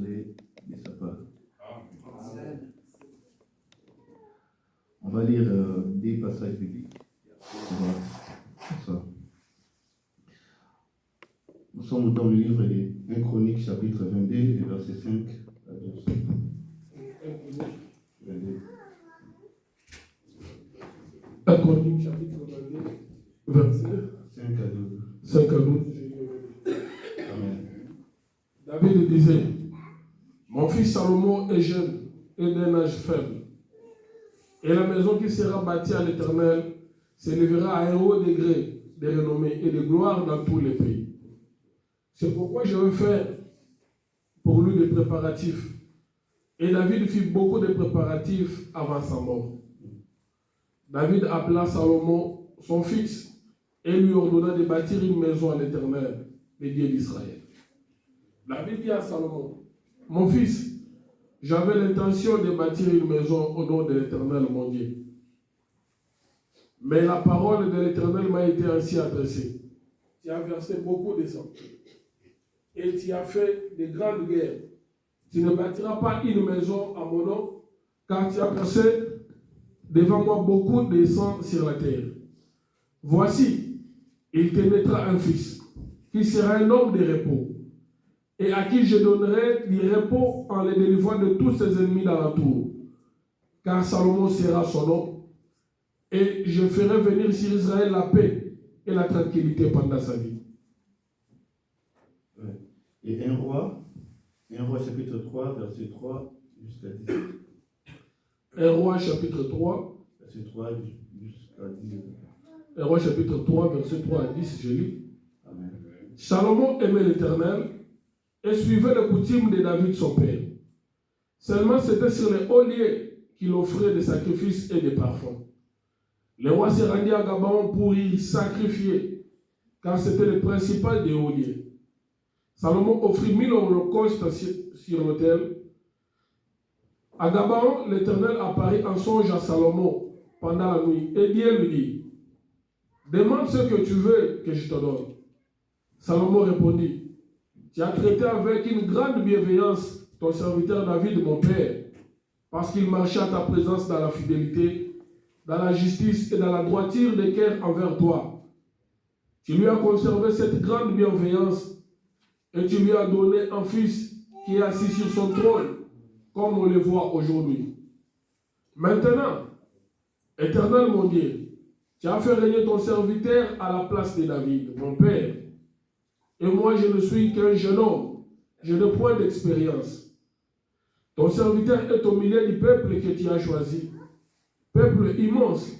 parler de sa part. On va lire des passages bibliques. Ça. Nous sommes dans le livre de 1 Chronique, chapitre 22, les versets 5 à 12. 22. 1 Chronique, chapitre 22, verset 5 à 12. 5 à 12. Amen. David disait, mon fils Salomon est jeune et d'un âge faible. Et la maison qui sera bâtie à l'Éternel s'élèvera à un haut degré de renommée et de gloire dans tous les pays. C'est pourquoi je veux faire pour lui des préparatifs. Et David fit beaucoup de préparatifs avant sa mort. David appela Salomon son fils et lui ordonna de bâtir une maison à l'Éternel, le Dieu d'Israël. David dit à Salomon, mon fils, j'avais l'intention de bâtir une maison au nom de l'Éternel, mon Dieu. Mais la parole de l'Éternel m'a été ainsi adressée. Tu as versé beaucoup de sang et tu as fait de grandes guerres. Tu ne bâtiras pas une maison à mon nom, car tu as versé devant moi beaucoup de sang sur la terre. Voici, il te naîtra un fils, qui sera un homme de repos, et à qui je donnerai du repos en le délivrant de tous ses ennemis d'alentour. Car Salomon sera son nom, et je ferai venir sur Israël la paix et la tranquillité pendant sa vie. Ouais. Et 1 roi chapitre 3, verset 3 jusqu'à 10. 1 roi chapitre 3, Verset 3 jusqu'à 10. 1 roi chapitre 3, verset 3 à 10, je lis. Amen. Salomon aimait l'Éternel et suivait les coutumes de David son père. Seulement c'était sur les hauts lieux qu'il offrait des sacrifices et des parfums. Le roi s'est rendu à Gabaon pour y sacrifier, car c'était le principal des hauts lieux. Salomon offrit 1000 holocaustes sur l'autel. À Gabaon, l'Éternel apparut en songe à Salomon pendant la nuit, et Dieu lui dit, demande ce que tu veux que je te donne. Salomon répondit, tu as traité avec une grande bienveillance ton serviteur David, mon père, parce qu'il marchait à ta présence dans la fidélité, dans la justice et dans la droiture de cœur envers toi. Tu lui as conservé cette grande bienveillance et tu lui as donné un fils qui est assis sur son trône, comme on le voit aujourd'hui. Maintenant, Éternel mon Dieu, tu as fait régner ton serviteur à la place de David, mon père. Et moi, je ne suis qu'un jeune homme, je n'ai point d'expérience. Ton serviteur est au milieu du peuple que tu as choisi, peuple immense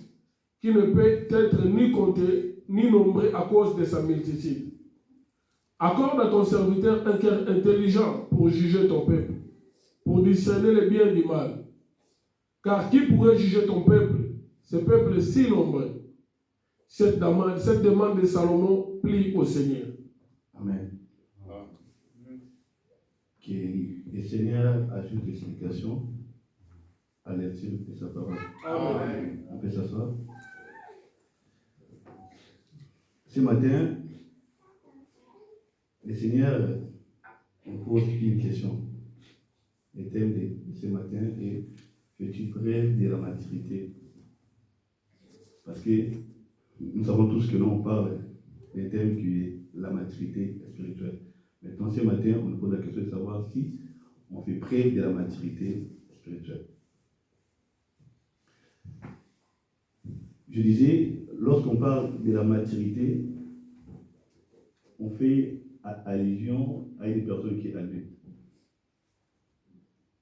qui ne peut être ni compté ni nombré à cause de sa multitude. Accorde à ton serviteur un cœur intelligent pour juger ton peuple, pour discerner le bien du mal. Car qui pourrait juger ton peuple, ce peuple si nombreux? Cette demande de Salomon plie au Seigneur. Amen. Que le Seigneur ajoute l'explication à la lecture de sa parole. Amen. On peut s'asseoir. Ce matin, le Seigneur nous pose une question. Le thème de ce matin est fais-tu près de la maturité? Parce que nous savons tous que l'on parle d'un thème qui est la maturité spirituelle. Maintenant, ce matin, on nous pose la question de savoir si on fait près de la maturité spirituelle. Je disais, lorsqu'on parle de la maturité, on fait allusion à une personne qui est adulte.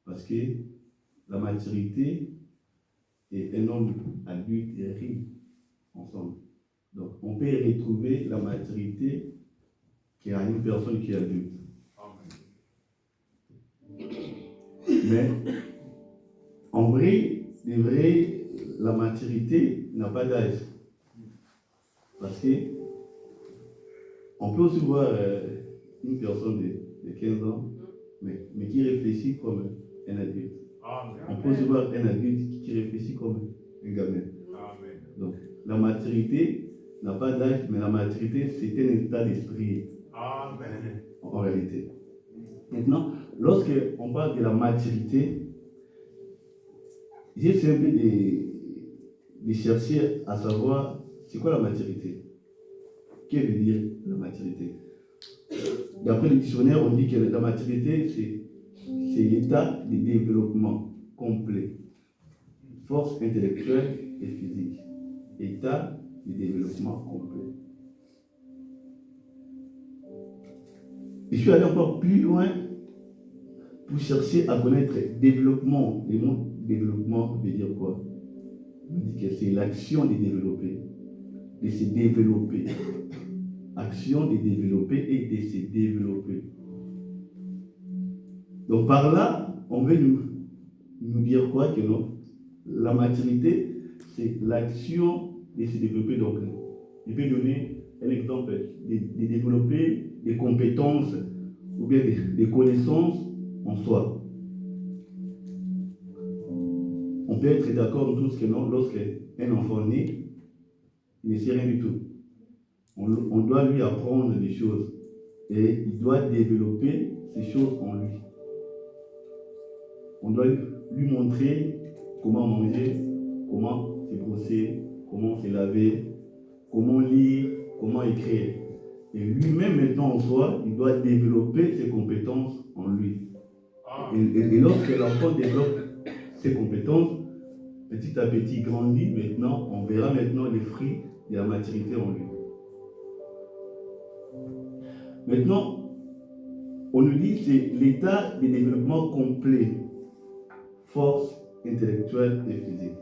Parce que la maturité et un homme adulte riment ensemble. Donc, on peut retrouver la maturité qui a une personne qui est adulte. Mais, en vrai, la maturité n'a pas d'âge. Parce que on peut aussi voir une personne de 15 ans, mais qui réfléchit comme un adulte. On peut aussi voir un adulte qui réfléchit comme un gamin. Donc, la maturité n'a pas d'âge, mais la maturité, c'est un état d'esprit. En réalité. Maintenant, lorsqu'on parle de la maturité, j'ai essayé un peu de chercher à savoir c'est quoi la maturité. Que veut dire la maturité? D'après le dictionnaire, on dit que la maturité, c'est l'état de développement complet, force intellectuelle et physique. État de développement complet. Je suis allé encore plus loin pour chercher à connaître développement. Le mot développement veut dire quoi? On dit que c'est l'action de développer, de se développer. Action de développer et de se développer. Donc par là, on veut nous dire quoi? Que non, la maturité, c'est l'action de se développer. Donc, je vais donner un exemple de développer des compétences ou bien des connaissances en soi. On peut être d'accord tous que non, lorsqu'un enfant naît, il ne sait rien du tout. On doit lui apprendre des choses et il doit développer ces choses en lui. On doit lui montrer comment manger, comment se brosser, comment se laver, comment lire, comment écrire. Et lui-même maintenant en soi, il doit développer ses compétences en lui. Et lorsque l'enfant développe ses compétences, petit à petit grandit, maintenant, on verra maintenant les fruits de la maturité en lui. Maintenant, on nous dit que c'est l'état de développement complet, force intellectuelle et physique.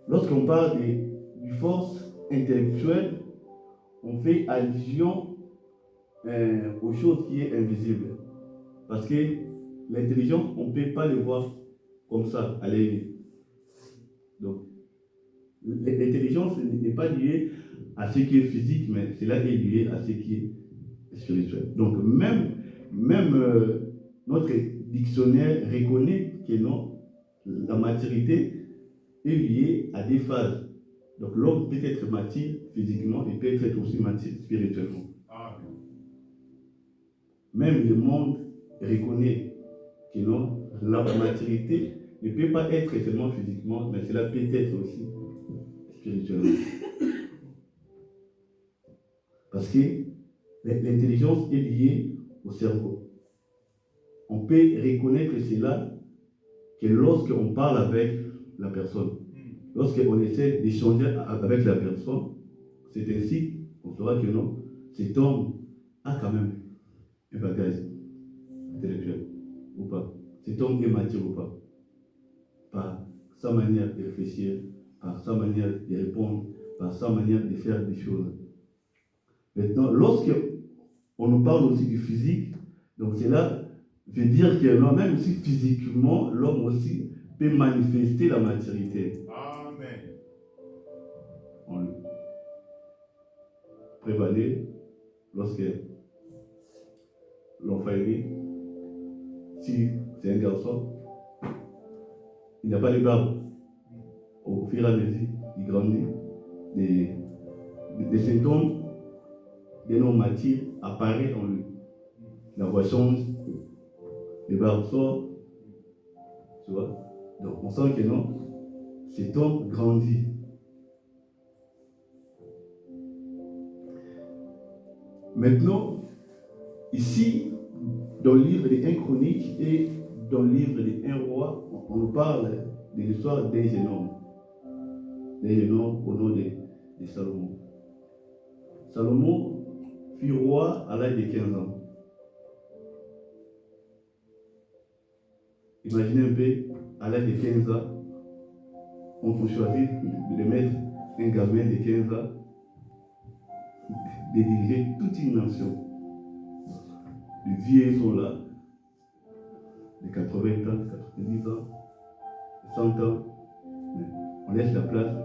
Lorsqu'on parle de force intellectuelle, on fait allusion aux choses qui sont invisibles. Parce que l'intelligence, on ne peut pas le voir comme ça, à l'œil. Donc, l'intelligence n'est pas liée à ce qui est physique, mais cela est lié à ce qui est spirituel. Donc, même notre dictionnaire reconnaît que non, la maturité est liée à des phases. Donc, l'homme peut être mature physiquement et peut être aussi mature spirituellement. Même le monde reconnaît que non, la maturité ne peut pas être seulement physiquement, mais cela peut être aussi spirituellement. Parce que l'intelligence est liée au cerveau. On peut reconnaître cela que lorsqu'on parle avec la personne, lorsqu'on essaie d'échanger avec la personne, c'est ainsi qu'on saura que non, cet homme a quand même un bagage intellectuel ou pas. Cet homme est mature ou pas. Par sa manière de réfléchir, par sa manière de répondre, par sa manière de faire des choses. Maintenant, lorsqu'on nous parle aussi du physique, donc cela veut dire que non, même si physiquement, l'homme aussi peut manifester la maturité. Amen. On le prévalait lorsque l'enfant est né. Si c'est un garçon, il n'a pas de barbe. Au fur et à mesure, il grandit. Des symptômes des noms matures apparaissent en lui. La voix change, les barbes sortent. Tu vois? Donc on sent que non, cet homme grandit. Maintenant, ici, dans le livre des 1 Chroniques et dans le livre des 1 Roi, on nous parle de l'histoire d'un jeune homme. D'un jeune homme au nom de Salomon. Salomon fut roi à l'âge de 15 ans. Imaginez un peu, à l'âge de 15 ans, on peut choisir de mettre un gamin de 15 ans de diriger toute une nation. Les vieux sont là, de 80 ans, 90 ans, 100 ans. Mais on laisse la place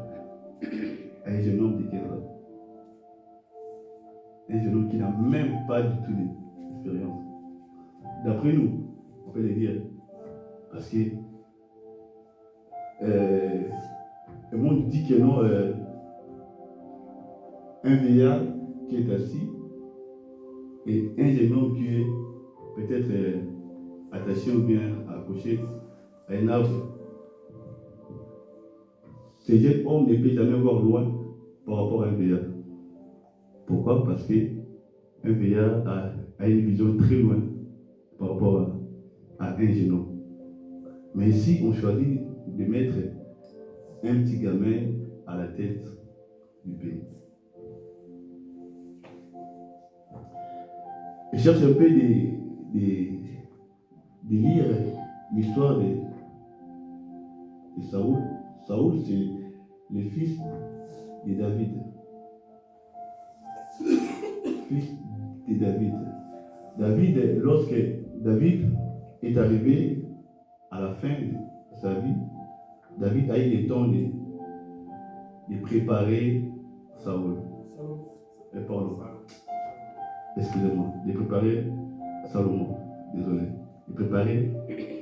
à un jeune homme de 15 ans. Un jeune homme qui n'a même pas du tout d'expérience. D'après nous, on peut le dire. Parce que le monde dit que non, un vieillard qui est assis Et un jeune homme qui est peut-être attaché ou bien accroché à un arbre, ce jeune homme ne peut jamais voir loin par rapport à un vieillard. Pourquoi? Parce qu'un vieillard a une vision très loin par rapport à un jeune homme. Mais ici, on choisit de mettre un petit gamin à la tête du pays. Je cherche un peu de lire l'histoire de Saoul. Saoul, c'est le fils de David. Fils de David. David, lorsque David est arrivé à la fin de sa vie, David a eu le temps de préparer Saoul. Pardon. Excusez-moi, de préparer Salomon. Désolé. De préparer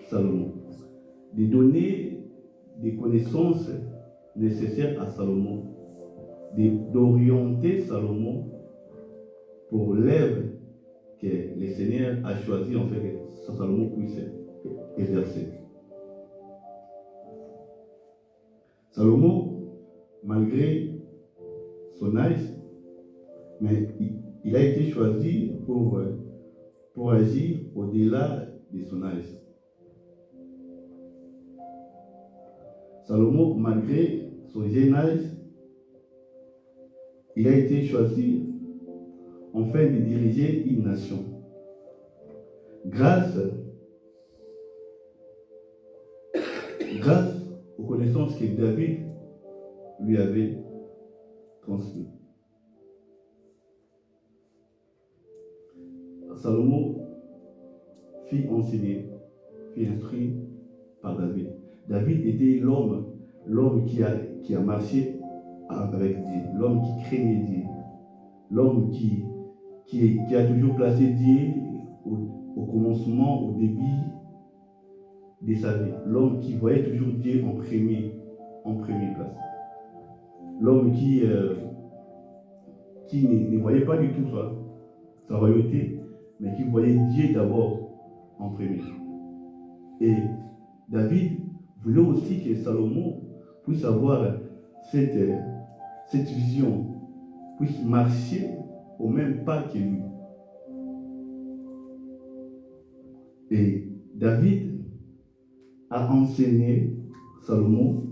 Salomon. De donner des connaissances nécessaires à Salomon. D'orienter Salomon pour l'œuvre que le Seigneur a choisi en fait que Salomon puisse exercer. Salomon, malgré son âge, mais il a été choisi pour agir au-delà de son âge. Salomon, malgré son jeune âge, il a été choisi en fait de diriger une nation. Grâce aux connaissances que David lui avait transmises. Salomon fut enseigné, fut instruit par David. David était l'homme qui a marché avec Dieu, l'homme qui craignait Dieu, l'homme qui a toujours placé Dieu au commencement, au début de sa vie, l'homme qui voyait toujours Dieu en première place, l'homme qui ne voyait pas du tout sa royauté, mais qui voyait Dieu d'abord en premier. Et David voulait aussi que Salomon puisse avoir cette vision, puisse marcher au même pas que lui. Et David a enseigné Salomon,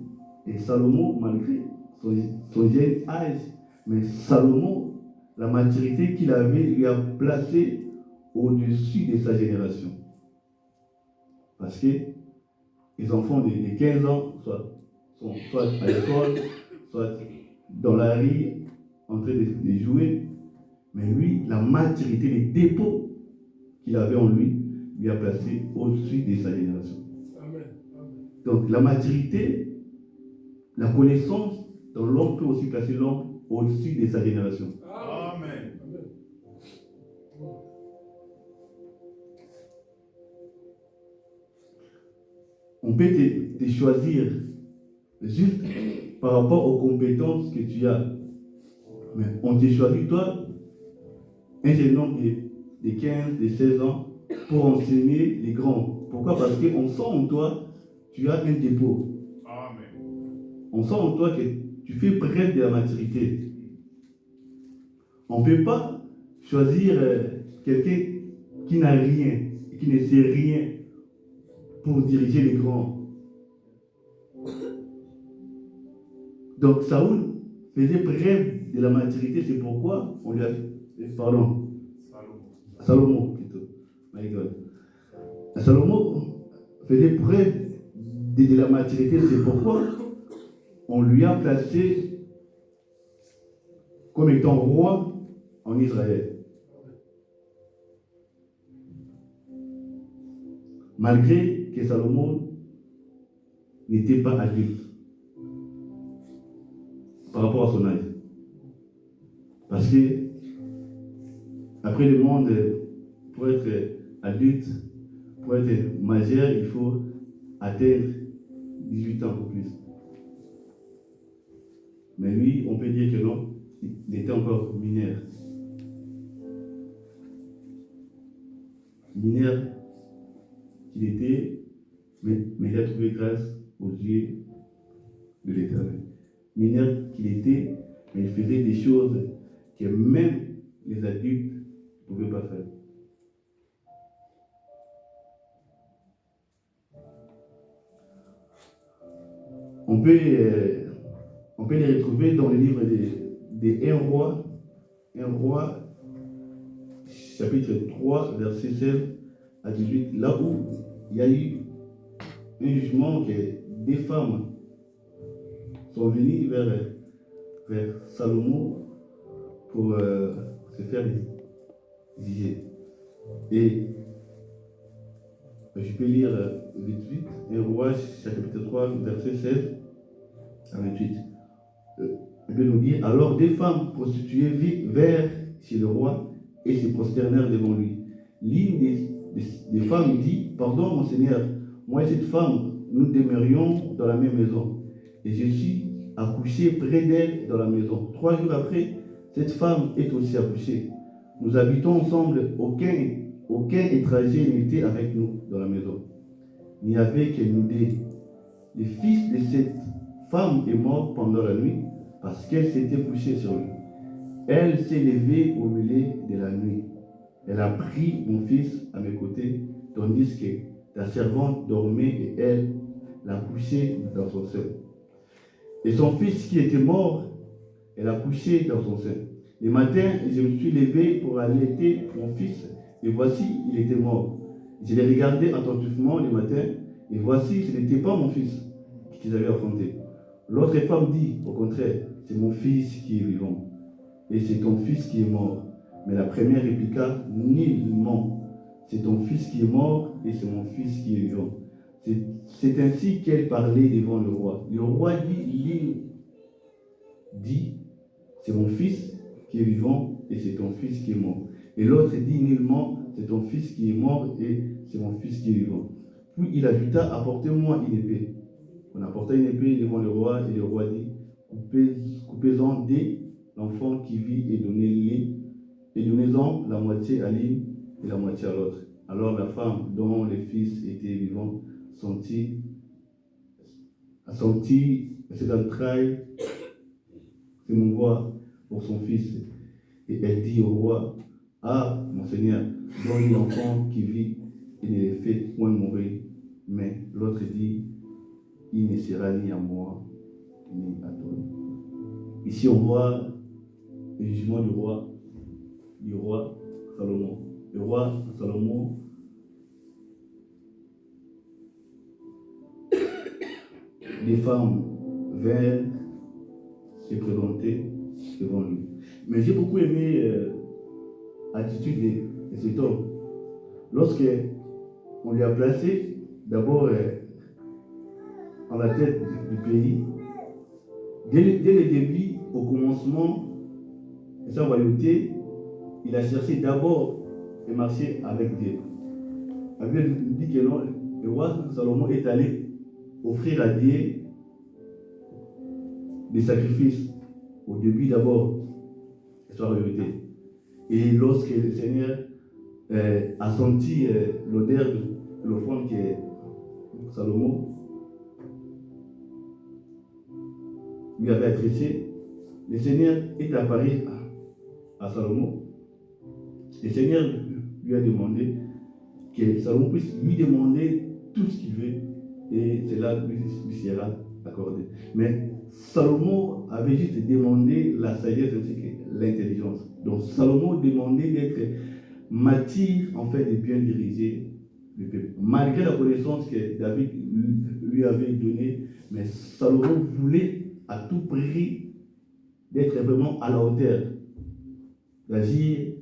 et Salomon, malgré son jeune âge, mais Salomon, la maturité qu'il avait, lui a placé au-dessus de sa génération. Parce que les enfants de 15 ans sont soit à l'école, soit dans la rue, en train de jouer. Mais lui, la maturité, les dépôts qu'il avait en lui a placé au-dessus de sa génération. Amen. Donc la maturité, la connaissance dans l'homme peut aussi placer l'homme au-dessus de sa génération. Amen. On peut te choisir juste par rapport aux compétences que tu as. Mais on te choisit, toi, un jeune homme de 15, de 16 ans, pour enseigner les grands. Pourquoi? Parce qu'on sent en toi, tu as un dépôt. Amen. On sent en toi que tu fais preuve de la maturité. On ne peut pas choisir quelqu'un qui n'a rien, qui ne sait rien pour diriger les grands. Donc Saoul faisait preuve de la maturité, c'est pourquoi on lui a fait, pardon, Salomon plutôt, my God. Salomon faisait preuve de la maturité, c'est pourquoi on lui a placé comme étant roi en Israël. Malgré que Salomon n'était pas adulte par rapport à son âge. Parce que après le monde, pour être adulte, pour être majeur, il faut atteindre 18 ans ou plus. Mais lui, on peut dire que non, il était encore mineur. mineur qu'il était, mais il a trouvé grâce aux yeux de l'Éternel. Mineur qu'il était, mais il faisait des choses que même les adultes ne pouvaient pas faire. On peut les retrouver dans le livre des 1 roi, chapitre 3, verset 16 à 18, là où il y a eu un jugement que des femmes sont venues vers Salomon pour se faire juger. Et je peux lire vite, 1 roi, chapitre 3, verset 16 à 28. Il peut nous dire, alors des femmes prostituées vinrent chez le roi et se prosternèrent devant lui. L'une des femmes dit, pardon mon Seigneur, moi et cette femme, nous demeurions dans la même maison. Et je suis accouché près d'elle dans la maison. 3 jours après, cette femme est aussi accouchée. Nous habitons ensemble, aucun étranger n'était avec nous dans la maison. Il n'y avait que nous deux. Le fils de cette femme est mort pendant la nuit parce qu'elle s'était couchée sur lui. Elle s'est levée au milieu de la nuit. Elle a pris mon fils à mes côtés, tandis que la servante dormait et elle l'a couché dans son sein. Et son fils qui était mort, elle a couché dans son sein. Le matin, je me suis levé pour allaiter mon fils, et voici, il était mort. Je l'ai regardé attentivement le matin, et voici, ce n'était pas mon fils qu'ils avaient affronté. L'autre femme dit, au contraire, c'est mon fils qui est vivant, et c'est ton fils qui est mort. Mais la première répliqua, nullement, c'est ton fils qui est mort, et c'est mon fils qui est vivant. C'est ainsi qu'elle parlait devant le roi. Le roi dit, c'est mon fils qui est vivant et c'est ton fils qui est mort. Et l'autre dit nullement, c'est ton fils qui est mort et c'est mon fils qui est vivant. Puis il ajouta, apportez-moi une épée. On apporta une épée devant le roi et le roi dit, coupez-en dès l'enfant qui vit et donnez-en la moitié à l'une et la moitié à l'autre. Alors la femme dont le fils était vivant a senti ses entrailles s'émouvoir pour son fils. Et elle dit au roi, ah, mon Seigneur, donne l'enfant qui vit et ne le fait point mourir. Mais l'autre dit, il ne sera ni à moi, ni à toi. Ici, on voit le jugement du roi Salomon. Le roi Salomon, les femmes vinrent se présenter devant lui. Mais j'ai beaucoup aimé l'attitude de cet homme. Lorsque on lui a placé d'abord à la tête du pays, dès le début, au commencement de sa royauté, il a cherché d'abord de marcher avec Dieu. La Bible nous dit que non, le roi Salomon est allé offrir à Dieu des sacrifices au début d'abord de sa royauté. Et lorsque le Seigneur a senti l'odeur de l'offrande que Salomon lui avait adressée, le Seigneur est apparu à Salomon. Le Seigneur lui a demandé que Salomon puisse lui demander tout ce qu'il veut et cela lui sera accordé. Mais Salomon avait juste demandé la sagesse ainsi que l'intelligence. Donc Salomon demandait d'être mature en fait de bien diriger le peuple. Malgré la connaissance que David lui avait donnée, mais Salomon voulait à tout prix d'être vraiment à la hauteur, d'agir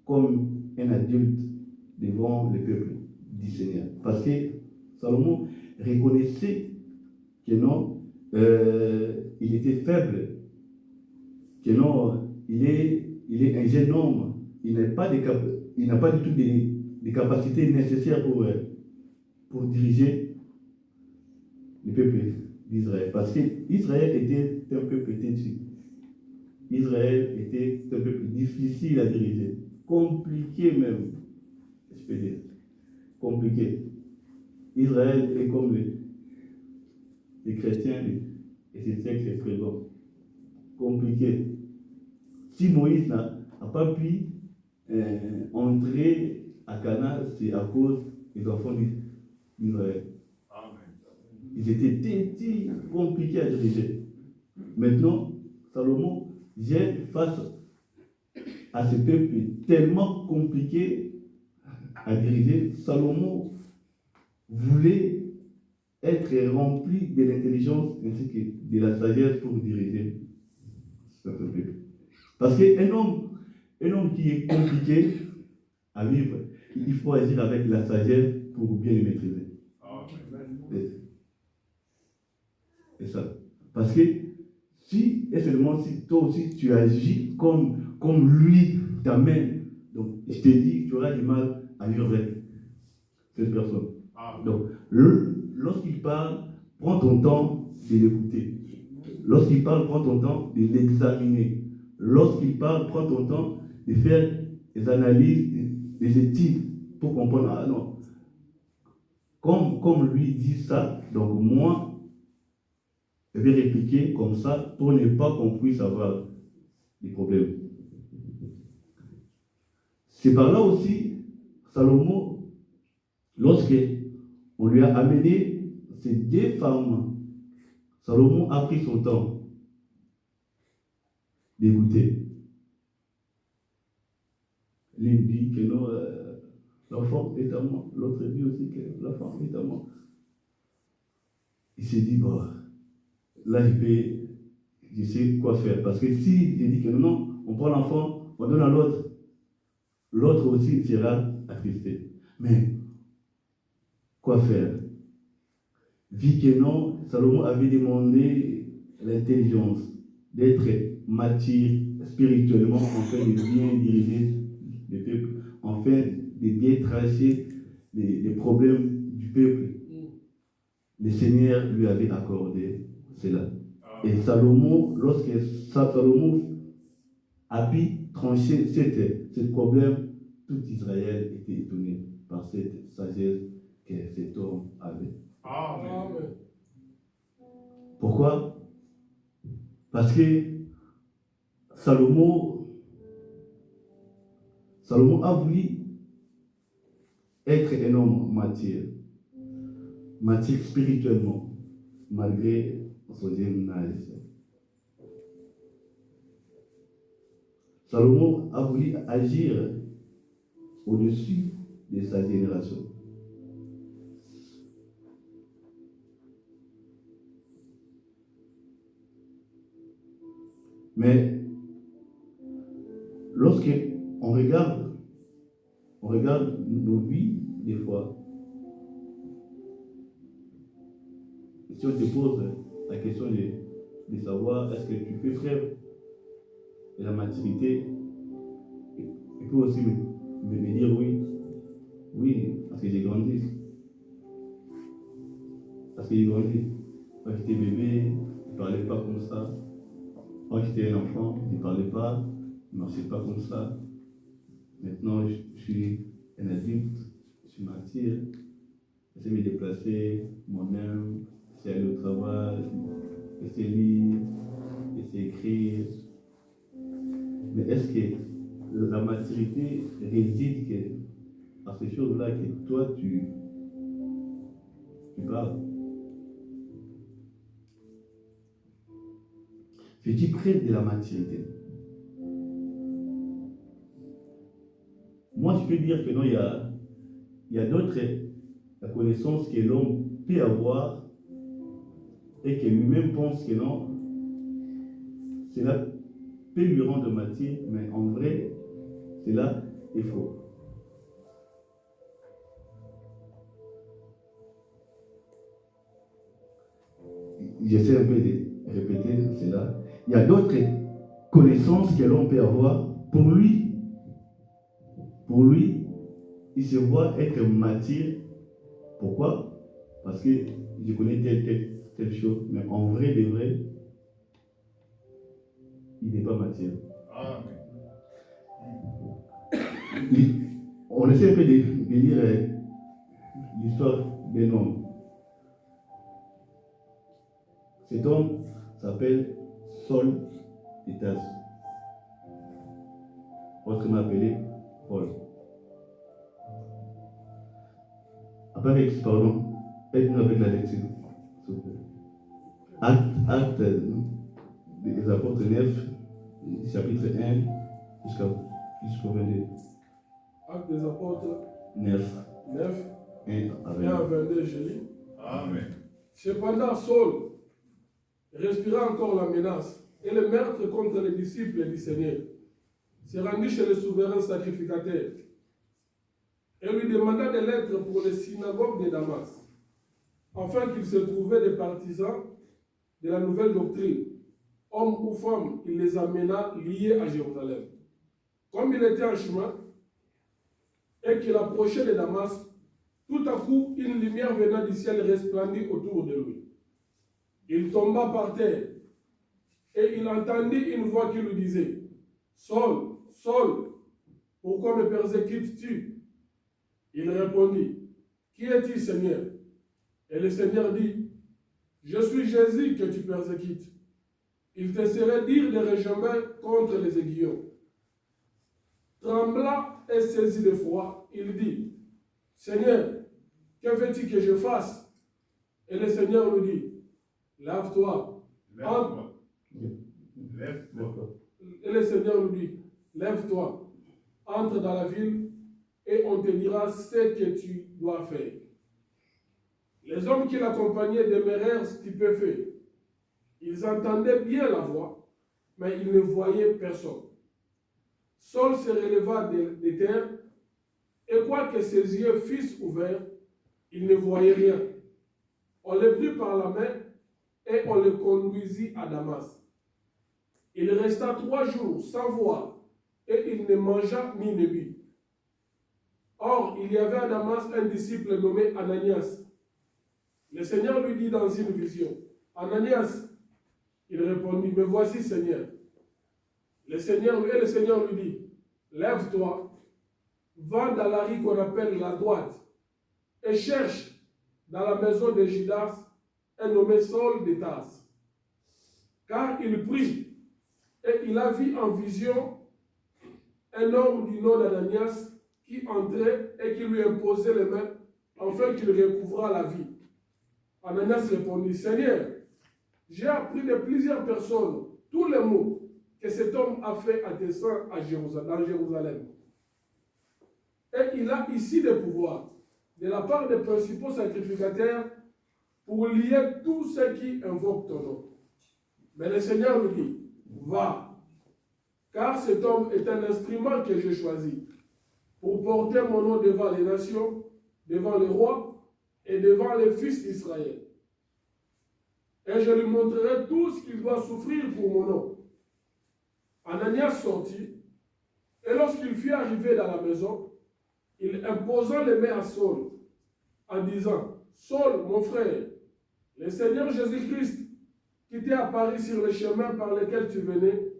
comme un adulte devant le peuple du Seigneur. Parce que Salomon reconnaissait que non, il était faible, que non, il est un jeune homme, il n'a pas du tout des capacités nécessaires pour diriger le peuple d'Israël. Parce qu'Israël était un peuple têtu. Israël était un peuple difficile à diriger, compliqué même, je peux dire. compliqué. Israël est comme les chrétiens et ces siècles présents. Compliqué. Si Moïse n'a pas pu entrer à Canaan, c'est à cause des enfants d'Israël. Ils étaient compliqués à diriger. Maintenant, Salomon vient face à ce peuple tellement compliqué à diriger. Salomon voulait être rempli de l'intelligence ainsi que de la sagesse pour diriger ce peuple. Parce qu'un homme qui est compliqué à vivre, il faut agir avec la sagesse pour bien le maîtriser. C'est ça. Parce que si, et seulement si toi aussi tu agis comme lui t'amène, donc je te dis, tu auras du mal à vivre avec cette personne. Donc, lorsqu'il parle, prends ton temps de l'écouter. Lorsqu'il parle, prends ton temps de l'examiner. Lorsqu'il parle, prends ton temps de faire des analyses, des études pour comprendre. Ah non, comme lui dit ça, donc moi, je vais répliquer comme ça pour ne pas qu'on puisse avoir des problèmes. C'est par là aussi, Salomon, lorsqu'on lui a amené ces deux femmes, Salomon a pris son temps d'écouter. L'une dit que non, l'enfant est à moi. L'autre dit aussi que l'enfant est à moi. Il s'est dit, bon, là je sais quoi faire. Parce que si il dit que non, on prend l'enfant, on donne à l'autre, l'autre aussi sera attristé. Mais, quoi faire? Vu que non, Salomon avait demandé l'intelligence, d'être mature spirituellement, afin de bien diriger le peuple, afin de bien tracer les problèmes du peuple. Le Seigneur lui avait accordé cela. Et Salomon, lorsque Salomon a pu trancher ce problème, tout Israël était étonné par cette sagesse que cet homme avait. Amen. Pourquoi? Parce que Salomon a voulu être un homme mature spirituellement, malgré son jeune âge. Salomon a voulu agir au-dessus de sa génération. Mais lorsque on regarde nos vies, des fois, si on te pose la question de savoir est-ce que tu fais preuve de la maturité, tu peux aussi me dire oui, parce que j'ai grandi. Parce que j'ai grandi. Quand j'étais bébé, je ne parlais pas comme ça. Quand j'étais un enfant, je ne parlais pas, je ne marchais pas comme ça. Maintenant, je suis un adulte, je suis mature, je sais me déplacer moi-même, je sais aller au travail, je sais lire, je sais écrire. Mais est-ce que la maturité réside à ces choses-là que toi tu parles? Fais-tu preuve de la maturité? Moi, je peux dire que non, il y a d'autres connaissances que l'homme peut avoir et que lui-même pense que non, cela peut lui rendre mature, mais en vrai, cela est faux. J'essaie un peu de répéter cela. Il y a d'autres connaissances que l'on peut avoir. Pour lui, il se voit être mature. Pourquoi? Parce que je connais telle chose, mais en vrai, de vrai, il n'est pas mature. On essaie un peu de lire l'histoire d'un homme. Cet homme s'appelle Saul de Tarse, autrement appelé Paul. Pardon, aide-nous avec la lecture, s'il vous plaît. Acte des apôtres 9, chapitre 1 jusqu'au 22. Acte des apôtres 9, 9, 1 à 1 à 22. 22, je lis. Amen. Cependant, Saul respira encore la menace et le meurtre contre les disciples du Seigneur s'est rendu chez le souverain sacrificateur et lui demanda des lettres pour les synagogues de Damas, afin qu'il se trouvait des partisans de la nouvelle doctrine. Hommes ou femmes, il les amena liés à Jérusalem. Comme il était en chemin et qu'il approchait de Damas, tout à coup, une lumière venant du ciel resplendit autour de lui. Il tomba par terre et il entendit une voix qui lui disait: Saul, Saul, pourquoi me persécutes-tu? Il répondit: Qui es-tu, Seigneur? Et le Seigneur dit: Je suis Jésus que tu persécutes. Il te serait dire de retomber contre les aiguillons. Tremblant et saisi de foi, il dit: Seigneur, que veux-tu que je fasse? Et le Seigneur lui dit: Lève-toi. Lève-toi. Lève-toi. Et le Seigneur lui dit: Lève-toi, entre dans la ville et on te dira ce que tu dois faire. Les hommes qui l'accompagnaient demeurèrent stupéfaits. Ils entendaient bien la voix, mais ils ne voyaient personne. Saul se releva de terre, et quoique ses yeux fussent ouverts, il ne voyait rien. On le prit par la main et on le conduisit à Damas. Il resta 3 jours sans voir, et il ne mangea ni ne but. Or, il y avait à Damas un disciple nommé Ananias. Le Seigneur lui dit dans une vision: Ananias. Il répondit: Me voici, Seigneur. Le Seigneur lui dit: Lève-toi, va dans la rue qu'on appelle la droite, et cherche dans la maison de Judas un nommé Saul de Tarse. Car il prit, et il a vu en vision un homme du nom d'Ananias qui entrait et qui lui imposait les mains afin qu'il recouvrât la vie. Ananias répondit: Seigneur, j'ai appris de plusieurs personnes tous les maux que cet homme a fait à tes saints dans Jérusalem. Et il a ici des pouvoirs de la part des principaux sacrificateurs pour lier tous ceux qui invoquent ton nom. Mais le Seigneur lui dit: Va, car cet homme est un instrument que j'ai choisi pour porter mon nom devant les nations, devant les rois et devant les fils d'Israël. Et je lui montrerai tout ce qu'il doit souffrir pour mon nom. Ananias sortit, et lorsqu'il fut arrivé dans la maison, il imposa les mains à Saul, en disant: Saul, mon frère, le Seigneur Jésus-Christ, qui t'est apparu sur le chemin par lequel tu venais,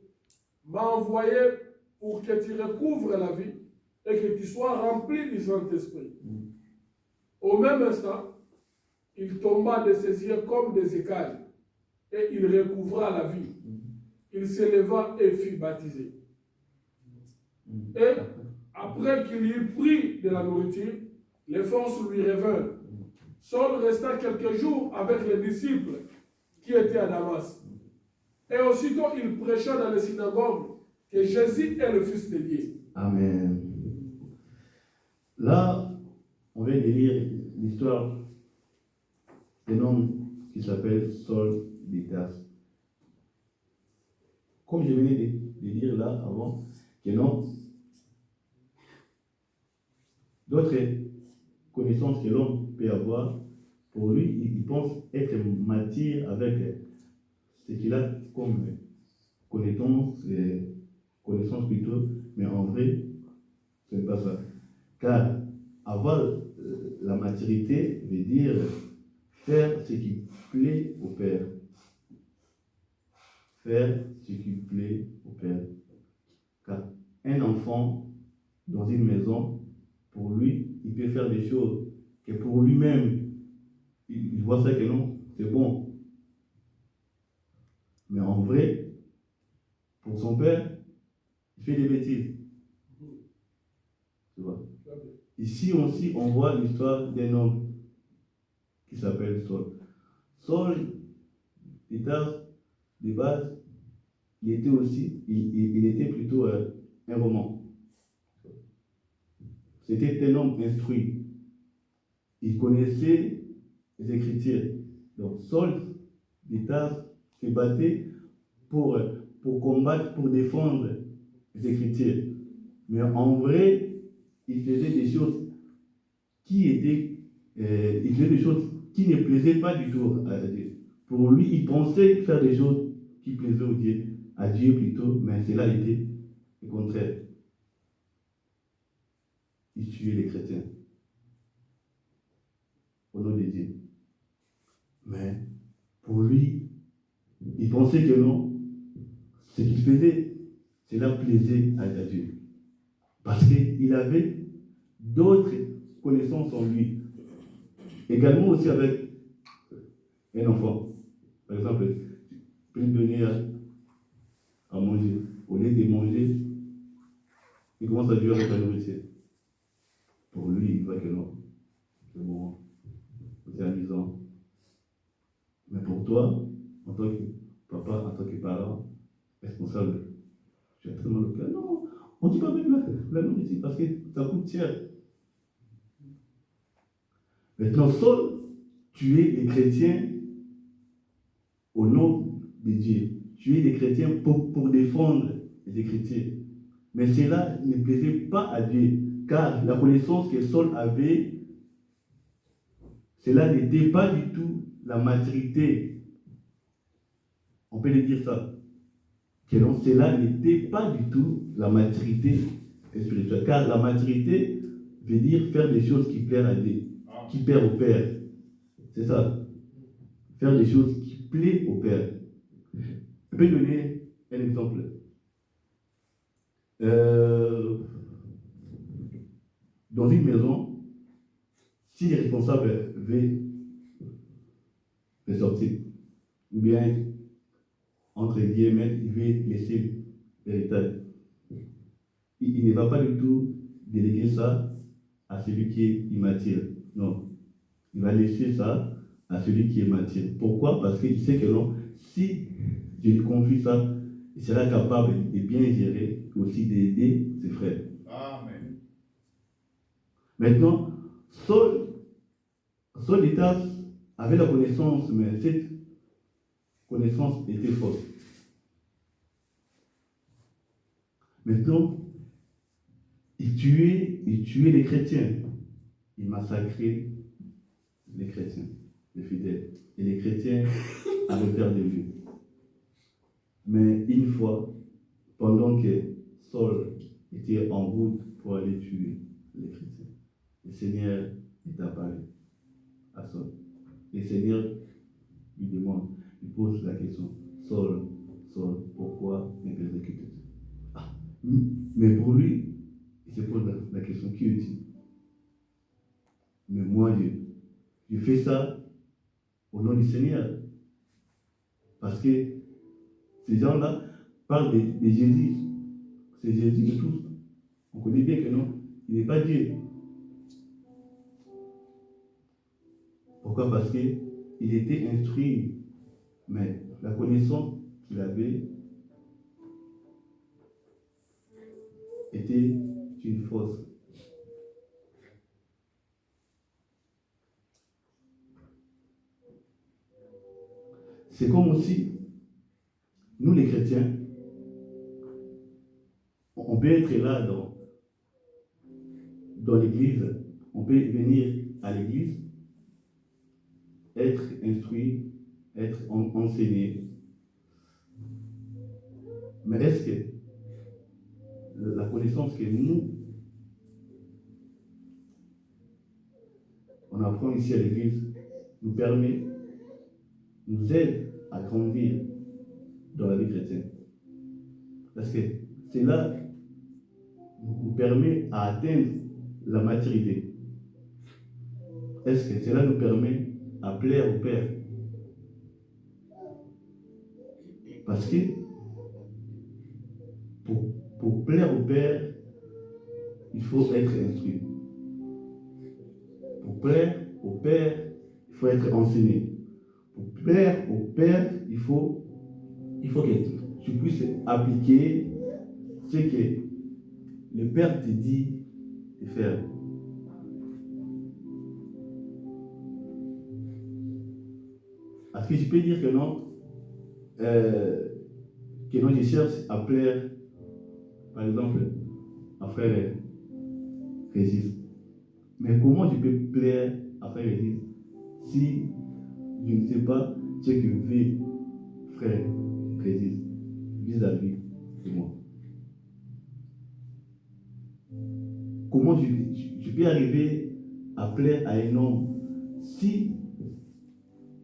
m'a envoyé pour que tu recouvres la vie et que tu sois rempli du Saint-Esprit. Au même instant, il tomba de ses yeux comme des écailles, et il recouvra la vie. Il se leva et fut baptisé. Et après qu'il eut pris de la nourriture, les forces lui revinrent. Saul resta quelques jours avec les disciples qui étaient à Damas. Et aussitôt il prêcha dans les synagogues que Jésus est le Fils de Dieu. Amen. Là, on vient de lire l'histoire d'un homme qui s'appelle Saul de Tarse. Comme je venais de dire là avant, que non, d'autres connaissances que l'homme peut avoir, pour lui, il pense être mature avec ce qu'il a comme connaissance plutôt, mais en vrai, ce n'est pas ça. Car avoir la maturité veut dire faire ce qui plaît au Père. Faire ce qui plaît au Père. Car un enfant dans une maison, pour lui, il peut faire des choses que pour lui-même, il voit ça que non, c'est bon. Mais en vrai, pour son père, il fait des bêtises. Tu vois. Ici aussi, on voit l'histoire d'un homme qui s'appelle Saul. Saul, de base, il était plutôt un roman. C'était un homme instruit. Il connaissait les Écritures. Donc Saul, se battait pour combattre, pour défendre les Écritures. Mais en vrai, il faisait des choses qui ne plaisaient pas du tout à Dieu. Pour lui, il pensait faire des choses qui plaisaient à Dieu plutôt, mais cela était le contraire. Il tuait les chrétiens au nom de Dieu. Mais pour lui, il pensait que non, ce qu'il faisait, cela plaisait à Dieu. Parce qu'il avait d'autres connaissances en lui. Également aussi avec un enfant. Par exemple, tu peux lui donner à manger. Au lieu de manger, il commence à jouer avec la nourriture. Pour lui, il voit que non. C'est bon, c'est amusant. Mais pour toi, en tant que papa, en tant que parent, responsable, tu as très mal au cœur. Non, on ne dit pas même la nourriture parce que ça coûte cher. Maintenant, Saul tuer les chrétiens au nom de Dieu. Tuer les chrétiens pour défendre les Écritures. Mais cela ne plaisait pas à Dieu, car la connaissance que Saul avait, cela n'était pas du tout la maturité. On peut le dire ça. Que non, cela n'était pas du tout la maturité spirituelle. Car la maturité veut dire faire des choses qui plaisent à Dieu, qui plaisent au Père. C'est ça. Faire des choses qui plaisent au Père. Je peux donner un exemple. Dans une maison, si les responsables veulent sortir, ou bien, entre guillemets, il veut laisser l'héritage, il ne va pas du tout déléguer ça à celui qui est immature. Non. Il va laisser ça à celui qui est mature. Pourquoi? Parce qu'il sait que non, si je lui confie ça, il sera capable de bien gérer, aussi d'aider ses frères. Amen. Maintenant, Saul avait la connaissance, mais cette connaissance était fausse. Maintenant, il tuait les chrétiens. Il massacrait les chrétiens, les fidèles. Et les chrétiens avaient peur de lui. Mais une fois, pendant que Saul était en route pour aller tuer les chrétiens, le Seigneur est apparu à Saul. Le Seigneur lui demande, lui pose la question, Saul, pourquoi me persécutes-tu? Mais pour lui, il se pose la question, qui es-tu? Mais moi, je fais ça au nom du Seigneur. Parce que ces gens-là parlent de Jésus. C'est Jésus de tous. On connaît bien que non, il n'est pas Dieu. Pourquoi? Parce qu'il était instruit, mais la connaissance qu'il avait était une fausse. C'est comme aussi, nous les chrétiens, on peut être là dans l'église, on peut venir à l'église, être instruit, être enseigné. Mais est-ce que la connaissance que on apprend ici à l'église nous aide à grandir dans la vie chrétienne? Parce que cela nous permet à atteindre la maturité. est-ce que cela nous permet à plaire au Père? Parce que pour plaire au Père, il faut être instruit. Pour plaire au Père, il faut être enseigné. Pour plaire au Père, il faut que tu puisses appliquer ce que le Père te dit de faire. Est-ce que tu peux dire que non, je cherche à plaire, par exemple, à frère Régis. Mais comment je peux plaire à frère Régis si je ne sais pas ce que veut frère Régis vis-à-vis de moi? Comment je peux arriver à plaire à un homme si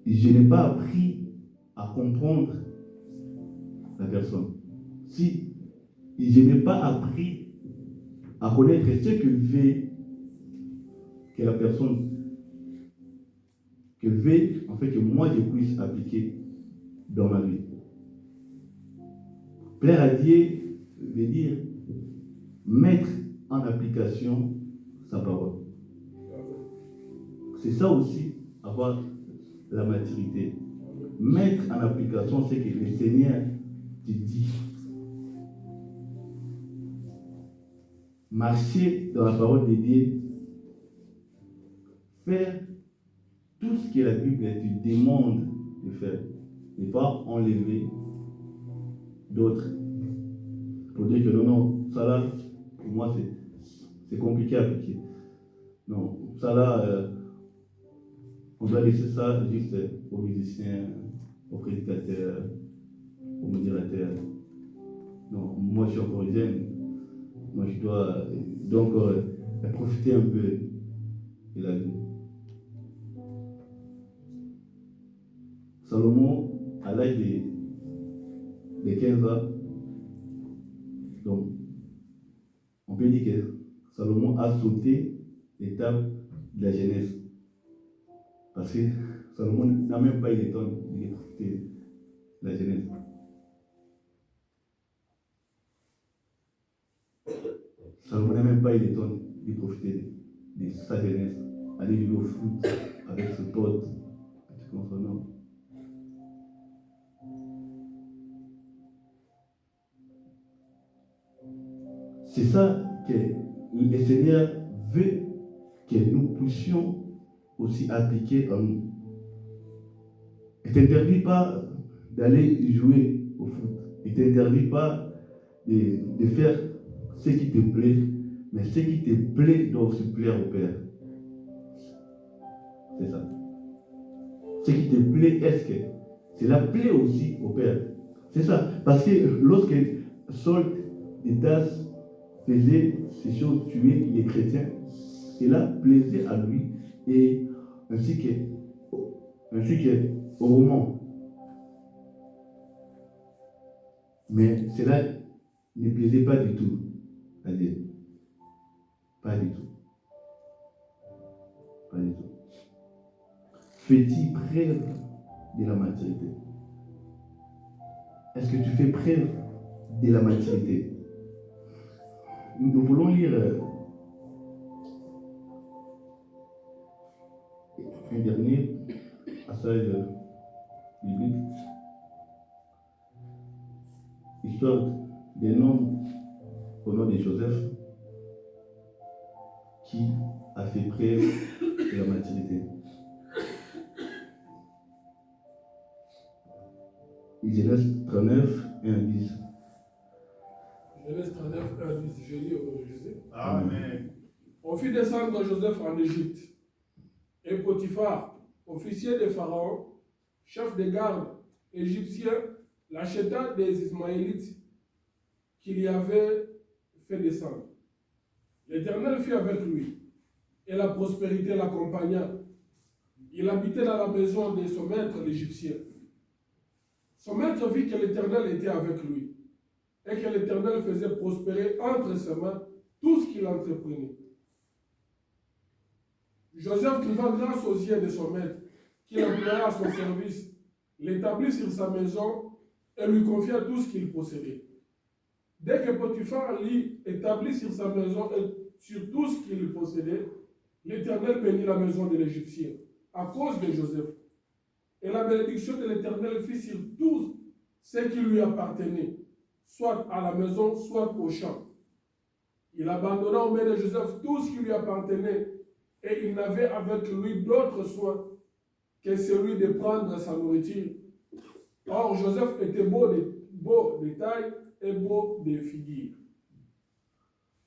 je n'ai pas appris à comprendre la personne? Si je n'ai pas appris à connaître ce que veut que la personne, que veut en fait que moi je puisse appliquer dans ma vie. Plaire à Dieu veut dire mettre en application sa parole. C'est ça aussi, avoir la maturité. Mettre en application ce que le Seigneur te dit. Marcher dans la parole de Dieu. Faire tout ce que la Bible te demande de faire. Ne pas enlever d'autres. Pour dire que non, ça là, pour moi, c'est compliqué à appliquer. Non, ça là, on doit laisser ça juste aux musiciens, aux prédicateurs, aux modérateurs. Non, moi je suis encore jeune. Moi je dois donc profiter un peu de la vie. Salomon, à l'âge de 15 ans, donc on peut dire que Salomon a sauté l'étape de la jeunesse. Parce que Salomon n'a même pas eu le temps de profiter de la jeunesse. Salomon n'a même pas eu le temps de profiter de sa jeunesse. Aller jouer au foot avec ses potes, tu comprends, non? C'est ça que le Seigneur veut que nous puissions aussi appliquer en nous. Il ne t'interdit pas d'aller jouer au foot. Il ne t'interdit pas de faire ce qui te plaît, mais ce qui te plaît doit aussi plaire au Père. C'est ça. Ce qui te plaît, est-ce que cela plaît aussi au Père? C'est ça. Parce que lorsque Saul de Tarse faisait ces choses, tuer les chrétiens, cela plaisait à lui et ainsi que au Romains. Mais cela ne plaisait pas du tout à Dieu. Pas du tout. Pas du tout. Fais-tu preuve de la maturité? Est-ce que tu fais preuve de la maturité? Nous voulons lire un dernier passage biblique. Histoire d'un homme au nom de Joseph qui a fait preuve de la maturité. Genèse 39, 1 à 10. Genèse 39, 1 à 10. Je lis au nom de Jésus. Amen. On fit descendre Joseph en Égypte. Et Potiphar, officier de Pharaon, chef de garde égyptien, l'acheta des Ismaélites qu'il y avait fait descendre. L'Éternel fut avec lui, et la prospérité l'accompagna. Il habitait dans la maison de son maître l'Égyptien. Son maître vit que l'Éternel était avec lui, et que l'Éternel faisait prospérer entre ses mains tout ce qu'il entreprenait. Joseph, trouvant grâce aux yeux de son maître, qu'il employa à son service, l'établit sur sa maison et lui confia tout ce qu'il possédait. Dès que Potiphar l'y établit sur sa maison et sur tout ce qu'il possédait, l'Éternel bénit la maison de l'Égyptien à cause de Joseph. Et la bénédiction de l'Éternel fut sur tout ce qui lui appartenait, soit à la maison, soit au champ. Il abandonna aux mains de Joseph tout ce qui lui appartenait, et il n'avait avec lui d'autre soin que celui de prendre sa nourriture. Or, Joseph était beau de taille et beau de figure.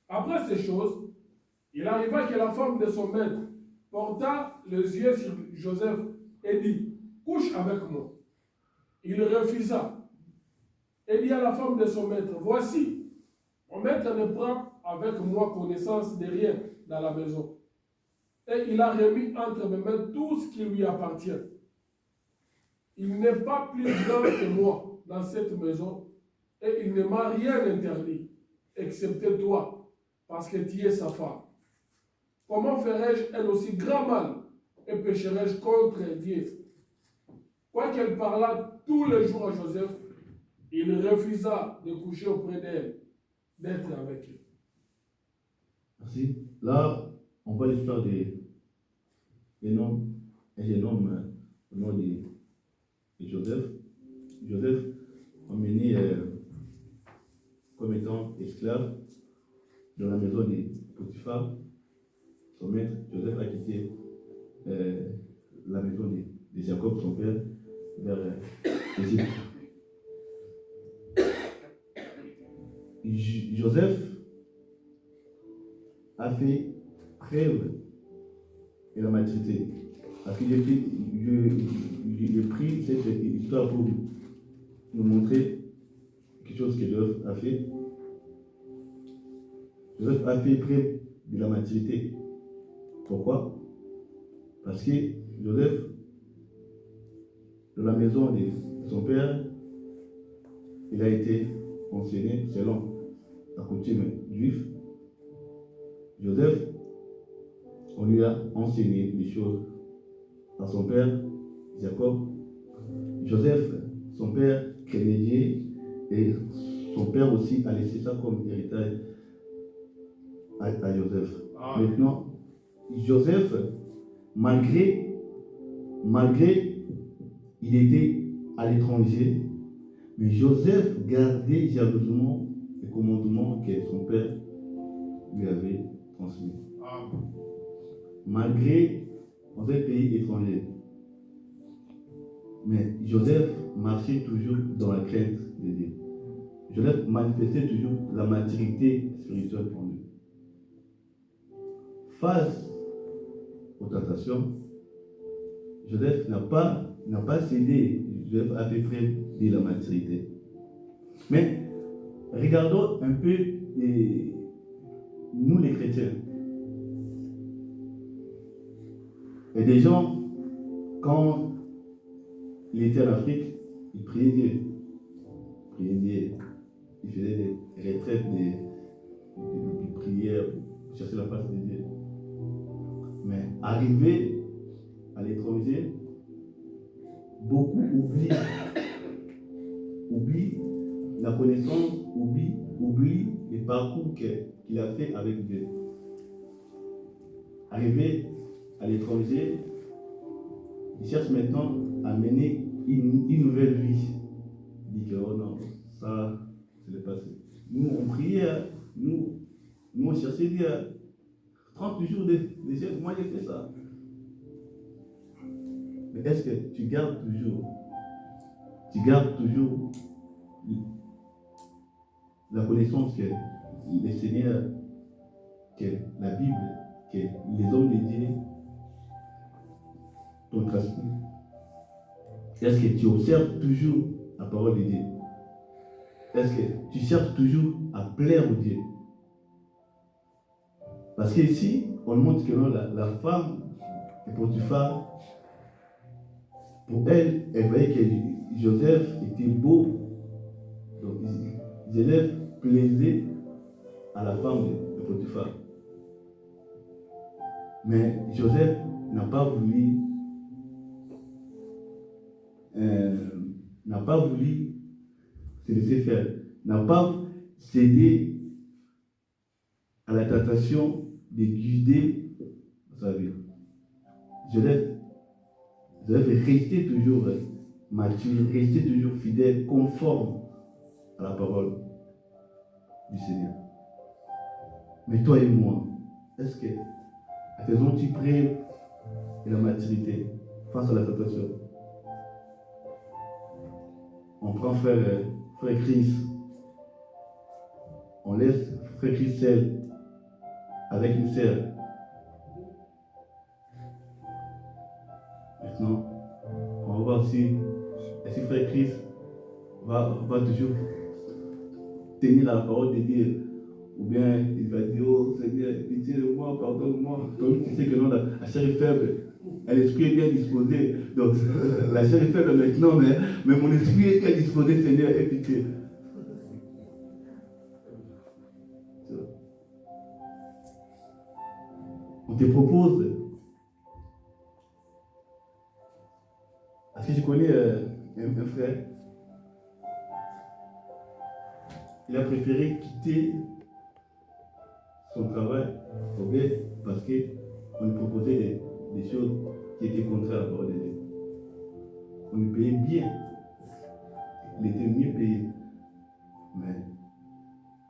Après ces choses, il arriva que la femme de son maître porta les yeux sur Joseph et dit, couche avec moi. Il refusa et dit à la femme de son maître, voici, mon maître ne prend avec moi connaissance de rien dans la maison. Et il a remis entre mes mains tout ce qui lui appartient. Il n'est pas plus grand que moi dans cette maison, et il ne m'a rien interdit, excepté toi, parce que tu es sa femme. Comment ferais-je elle aussi grand mal, et pécherais-je contre Dieu? Quoiqu'elle parlât tous les jours à Joseph, il refusa de coucher auprès d'elle, d'être avec elle. Merci. Là, on voit l'histoire d'un jeune homme au nom de Joseph. Joseph, emmené comme étant esclave dans la maison de Potiphar, son maître. Joseph a quitté la maison de Jacob, son père, vers l'Égypte. Joseph a fait preuve de la maturité. Parce que j'ai pris cette histoire pour nous montrer quelque chose que Joseph a fait. Joseph a fait preuve de la maturité. Pourquoi? Parce que Joseph, dans la maison de son père, il a été enseigné selon la coutume juive. Joseph, on lui a enseigné des choses à son père, Jacob. Joseph, son père, craignait Dieu, et son père aussi a laissé ça comme héritage à Joseph. Ah. Maintenant, Joseph, malgré il était à l'étranger, mais Joseph gardait jalousement les commandements que son père lui avait transmis. Ah. Malgré dans un pays étranger. Mais Joseph marchait toujours dans la crainte de Dieu. Joseph manifestait toujours la maturité spirituelle en lui. Face aux tentations, Joseph n'a pas cédé. Joseph a fait preuve de la maturité. Mais regardons un peu nous les chrétiens. Et des gens, quand il était en Afrique, il priait Dieu. Il faisait des retraites de prière pour chercher la face de Dieu. Mais arrivé à l'étranger, beaucoup oublient la connaissance, oublient le parcours qu'il a fait avec Dieu. Arrivé à l'étranger, il cherche maintenant à mener une nouvelle vie. Il dit que oh non, ça, c'est le passé. Nous, on priait, nous on cherchait Dieu. 30 jours de jeûne, moi j'ai fait ça. Mais est-ce que tu gardes toujours la connaissance que le Seigneur, que la Bible, que les hommes de Dieu t'ont transmis? Est-ce que tu observes toujours la parole de Dieu? Est-ce que tu cherches toujours à plaire au Dieu? Parce qu'ici, on montre que non, la femme de Potiphar, pour elle, elle voyait que Joseph était beau. Donc, Joseph plaisait à la femme de Potiphar. Mais Joseph n'a pas voulu se laisser faire, n'a pas cédé à la tentation de guider sa vie. Joseph est resté toujours mature, resté toujours fidèle, conforme à la parole du Seigneur. Mais toi et moi, est-ce que faisons-tu preuve de la maturité face à la tentation? On prend frère Chris, on laisse frère Chris seul avec une sœur. Maintenant, on va voir si frère Chris va toujours tenir la parole de Dieu, ou bien il va dire, oh Seigneur, pitié de moi, pardonne-moi. Donc tu sais que non, la chair est faible, l'esprit est bien disposé. Donc la chair est faible maintenant, mais mon esprit est bien disposé, Seigneur, aie pitié. On te propose. Est-ce que je connais un frère? Il a préféré quitter son travail parce qu'on lui proposait des choses qui étaient contraires à la parole de Dieu. On lui payait bien. Il était mieux payé. Mais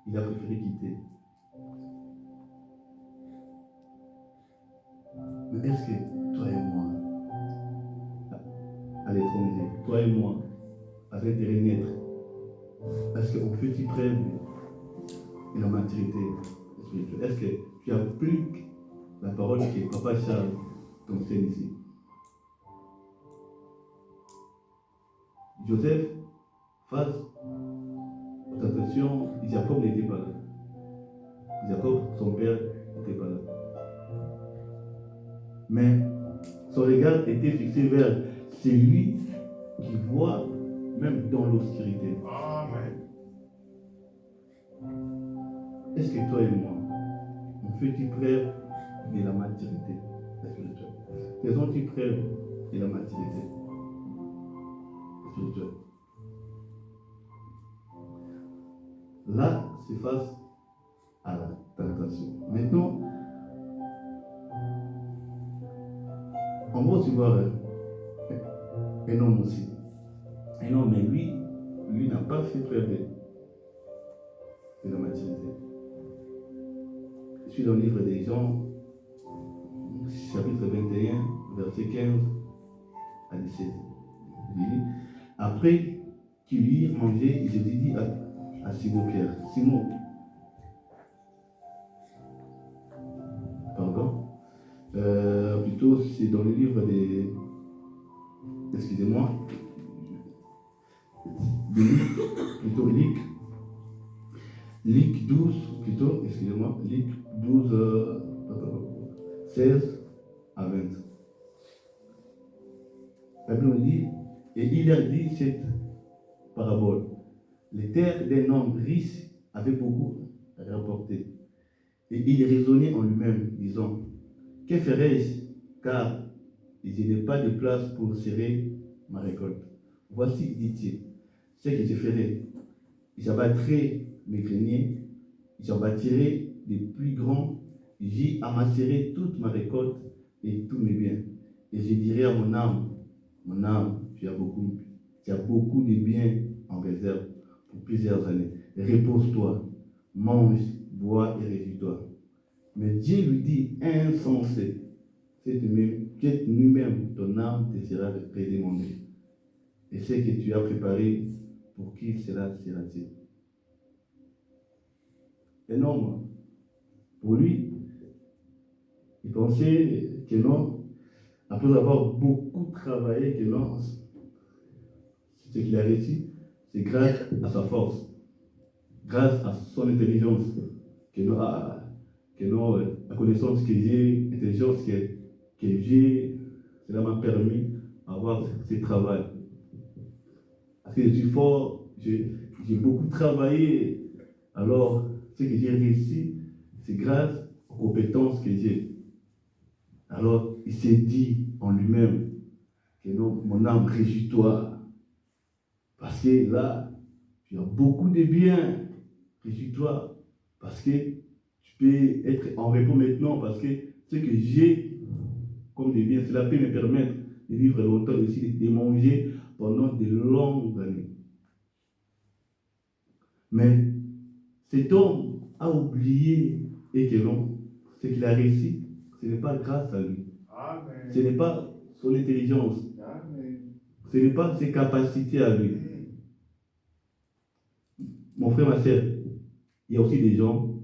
il a préféré quitter. Mais est-ce que toi et moi, à l'étranger, toi et moi, avec des renaître, est-ce qu'on fait-il preuve de la maturité spirituelle? Est-ce que tu appliques la parole que Papa Charles t'enseigne ici? Joseph, face aux tentations, Jacob n'était pas là. Jacob, son père, n'était pas là. Mais son regard était fixé vers celui qui voit même dans l'obscurité. Amen. Est-ce que toi et moi, on fait-il preuve de la maturité spirituelle? Faisons-ils preuve de la maturité spirituelle? Là, c'est face à la tentation. Maintenant, on va aussi voir un homme aussi. Un homme, mais lui n'a pas fait preuve de la maturité. Je suis dans le livre des Jean, chapitre 21, verset 15 à 17. Il dit, après qu'il eut mangé, Jésus dit à Simon-Pierre, Simon, pardon, plutôt c'est dans le livre des, excusez-moi, de Luc 12, plutôt, excusez-moi, Luc 12, 16 à 20. La Bible dit, et il leur dit cette parabole. Les terres d'un homme riche avaient beaucoup rapporté. Et il raisonnait en lui-même, disant, que ferai-je, car je n'ai pas de place pour serrer ma récolte. Voici, dit-il, ce que je ferai. J'abattrai mes greniers, j'en bâtirai des plus grands, j'y amasserai toute ma récolte et tous mes biens. Et je dirai à mon âme, tu as beaucoup de biens en réserve pour plusieurs années. Repose-toi, mange, bois et réjouis-toi. Mais Dieu lui dit, insensé, cette nuit-même, ton âme te sera redemandée. Et ce que tu as préparé, pour qui cela sera-t-il? Un homme, pour lui, il pensait que non, après avoir beaucoup travaillé, que non, ce qu'il a réussi, c'est grâce à sa force, grâce à son intelligence, que non, la connaissance que j'ai, l'intelligence que j'ai, cela m'a permis d'avoir ce travail. Parce que je suis fort, j'ai beaucoup travaillé, alors ce que j'ai réussi, c'est grâce aux compétences que j'ai. Alors, il s'est dit en lui-même que non, mon âme, réjouis-toi. Parce que là, tu as beaucoup de biens. Réjouis-toi. Parce que tu peux être en repos maintenant. Parce que ce que j'ai comme des biens, cela peut me permettre de vivre longtemps aussi, de manger pendant de longues années. Mais cet homme a oublié et que non, ce qu'il a réussi, ce n'est pas grâce à lui. Amen. Ce n'est pas son intelligence. Amen. Ce n'est pas ses capacités à lui. Mon frère, ma soeur, il y a aussi des gens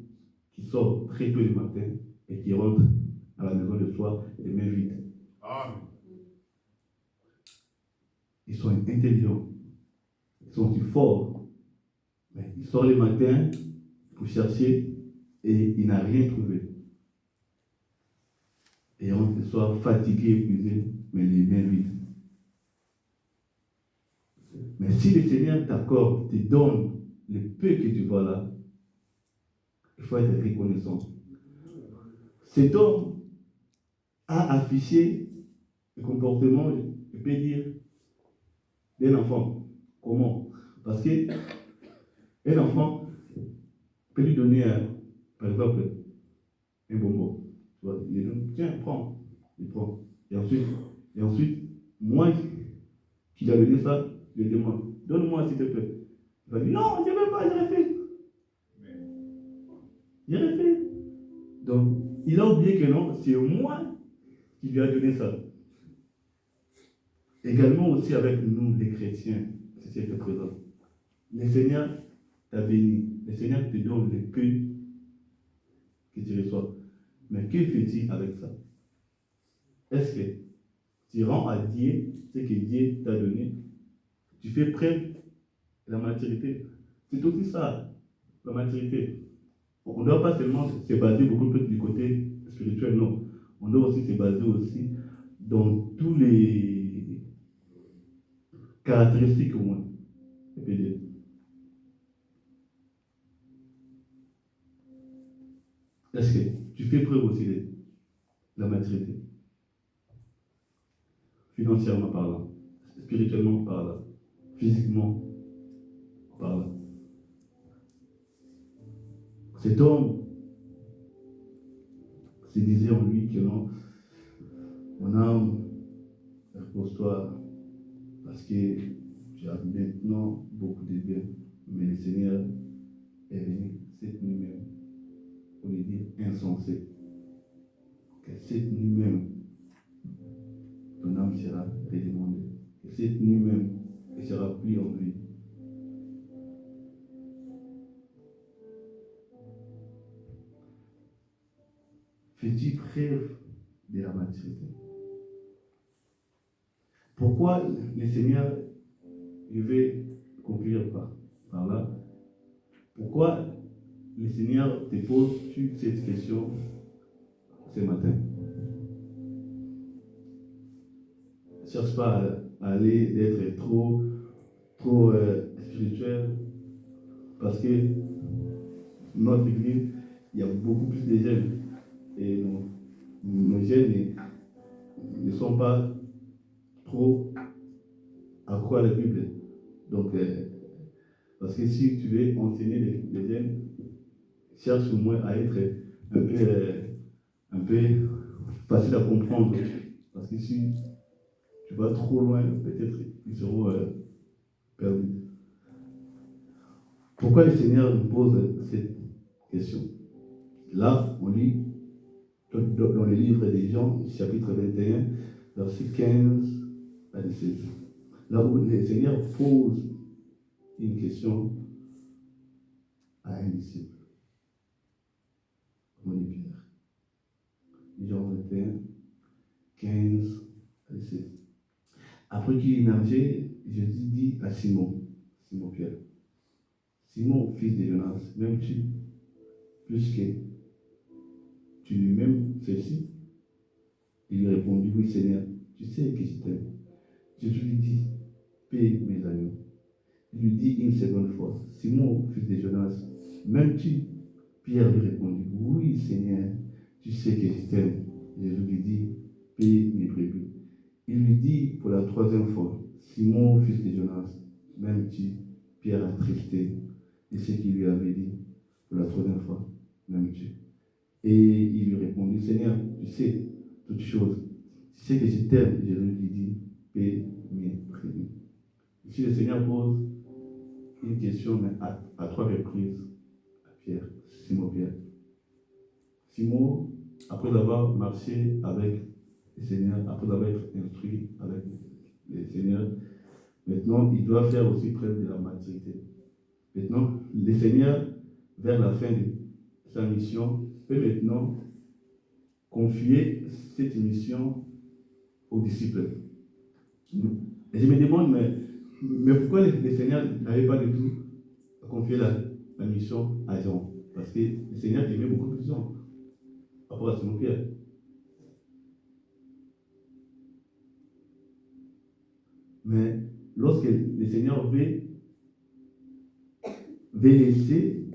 qui sortent très tôt le matin et qui rentrent à la maison le soir les mains vides. Amen. Ils sont intelligents. Ils sont aussi forts. Mais ils sortent le matin pour chercher et il n'a rien trouvé. Et on le soir fatigué, épuisé, mais les mains vides. Mais si le Seigneur t'accorde, te donne le peu que tu vois là, il faut être reconnaissant. Cet homme a affiché le comportement, je peux dire, d'un enfant. Comment? Parce que un enfant peut lui donner, par exemple, un bonbon. Tu vois, il lui donne, tiens, prends. Il prend. Et ensuite, moi qui lui ai donné ça, je lui demande, donne-moi s'il te plaît. Il va dire, non, je ne veux pas, j'ai refait. J'ai refait. Donc, il a oublié que non, c'est moi qui lui a donné ça. Également aussi avec nous, les chrétiens, c'est ce qui est présent. Le Seigneur t'a béni. Le Seigneur te donne le peu que tu reçois. Mais que fais-tu avec ça? Est-ce que tu rends à Dieu ce que Dieu t'a donné? Tu fais preuve de la maturité. C'est aussi ça, la maturité. On ne doit pas seulement se baser beaucoup plus du côté spirituel, non. On doit aussi se baser aussi dans tous les caractéristiques au moins. Est-ce que tu fais preuve aussi de la maturité? Financièrement parlant, spirituellement parlant, physiquement parlant. Cet homme se disait en lui que non, mon âme, repose-toi, parce que tu as maintenant beaucoup de biens. Mais le Seigneur est venu cette nuit même, pour lui dire insensé, que cette nuit même, ton âme sera redemandée. Que cette nuit même, elle sera plus en vie. Fais-tu preuve de la maturité? Pourquoi le Seigneur, je vais conclure par là, pourquoi le Seigneur te pose cette question ce matin? Ne cherche pas à aller d'être trop spirituel, parce que notre église, il y a beaucoup plus de jeunes. Et nos jeunes ne sont pas trop accro à la Bible. Donc, parce que si tu veux enseigner les jeunes, cherche au moins à être un peu facile à comprendre. Parce que si tu vas trop loin, peut-être ils seront perdus. Pourquoi le Seigneur nous pose cette question? Là, on lit dans le livre des Jean, chapitre 21, verset 15 à 17. Là où le Seigneur pose une question à un disciple. Mon Pierre. Jean 21, 15 à 17. Après qu'il ait nagé, Jésus dit à Simon Pierre, Simon, fils de Jonas, m'aimes-tu plus que tu m'aimes ceci? Il lui répondit, oui Seigneur, tu sais que je t'aime. Jésus lui dit, paie mes agneaux. Il lui dit une seconde fois, Simon, fils de Jonas, m'aimes-tu? Pierre lui répondit, oui Seigneur, tu sais que je t'aime. Jésus lui dit, paie mes brebis. Il lui dit pour la troisième fois, Simon, fils de Jonas, m'aimes-tu? Pierre attristé de ce qu'il lui avait dit pour la troisième fois, m'aimes-tu? Et il lui répondit, Seigneur, tu sais toutes choses. Tu sais que je t'aime. Je lui dis, paie mes brebis. Ici, le Seigneur pose une question, mais à 3 reprises à Pierre, Simon Pierre. Simon, après avoir marché avec le Seigneur, après avoir été instruit avec le Seigneur, maintenant, il doit faire aussi preuve de la maturité. Maintenant, le Seigneur, vers la fin de sa mission, peut maintenant confier cette mission aux disciples. Et je me demande, mais pourquoi le Seigneur n'avait pas du tout confié la mission à Jean? Parce que le Seigneur aimait beaucoup plus Jean par rapport à Simon Pierre. Mais lorsque le Seigneur veut laisser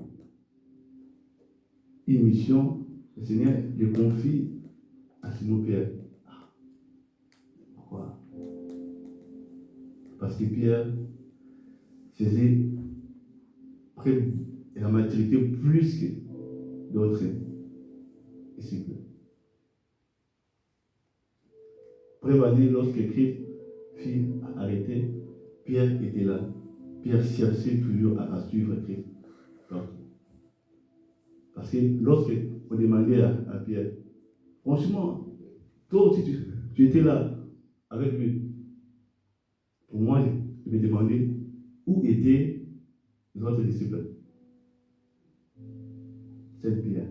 une mission, le Seigneur le confie à Simon Pierre. Pourquoi? Parce que Pierre faisait preuve de la maturité plus que d'autres disciples. Preuve année, lorsque Christ fut arrêté, Pierre était là. Pierre cherchait toujours à suivre Christ. Parce que lorsque on demandait à Pierre, franchement, toi aussi tu étais là avec lui. Pour moi, je me demandais où étaient les autres disciples. C'est Pierre.